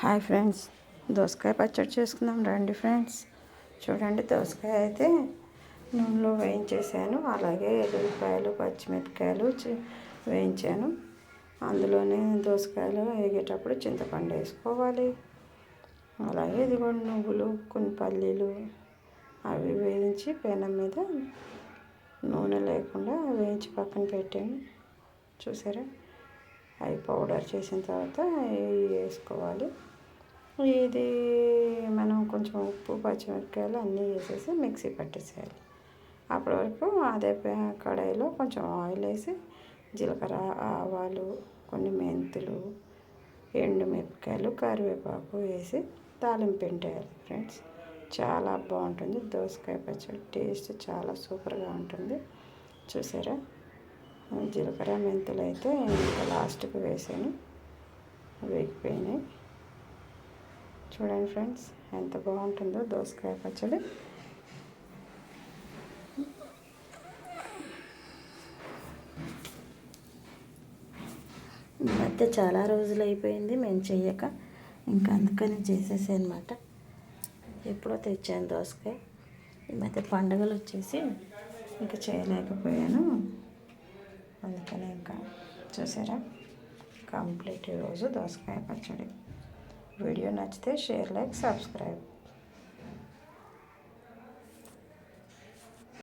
Hi friends, దోసకాయ పచ్చడి చేసుకుందాం రండి ఫ్రెండ్స్. చూడండి, దోసకాయ అయితే నూనెలో వేయించేసాను. అలాగే ఎల్లిపాయలు పచ్చిమిరపకాయలు వేయించాను. అందులోనే దోసకాయలు వేగేటప్పుడు చింతపండు వేసుకోవాలి. అలాగే ఇది కూడా నువ్వులు, కొన్ని పల్లీలు అవి వేయించి పెనం మీద నూనె లేకుండా వేయించి పక్కన పెట్టాను. చూసారా, అవి పౌడర్ చేసిన తర్వాత వేసుకోవాలి. ఇది మనం కొంచెం ఉప్పు పచ్చిమిరపకాయలు అన్నీ వేసేసి మిక్సీ పట్టేసేయాలి. అప్పటి వరకు అదే కడాయిలో కొంచెం ఆయిల్ వేసి జీలకర్ర, ఆవాలు, కొన్ని మెంతులు, ఎండుమిరపకాయలు, కరివేపాకు వేసి తాలింపు పెట్టేయాలి ఫ్రెండ్స్. చాలా బాగుంటుంది దోసకాయ పచ్చడి. టేస్ట్ చాలా సూపర్గా ఉంటుంది. చూసారా, జీలకర్ర మెంతులు అయితే ఇంకా లాస్ట్కి వేసాను, వేగిపోయినాయి. చూడండి ఫ్రెండ్స్, ఎంత బాగుంటుందో దోసకాయ పచ్చడి. ఈ మధ్య చాలా రోజులు అయిపోయింది మేము చెయ్యక, ఇంకా అందుకని చేసేసాను అనమాట. ఎప్పుడో తెచ్చాను దోసకాయ. ఈ మధ్య పండుగలు వచ్చేసి ఇంకా చేయలేకపోయాను. అందుకని ఇంకా చూసారా, కంప్లీట్ ఈరోజు దోసకాయ పచ్చడి. వీడియో నచ్చితే షేర్, లైక్, సబ్స్క్రైబ్.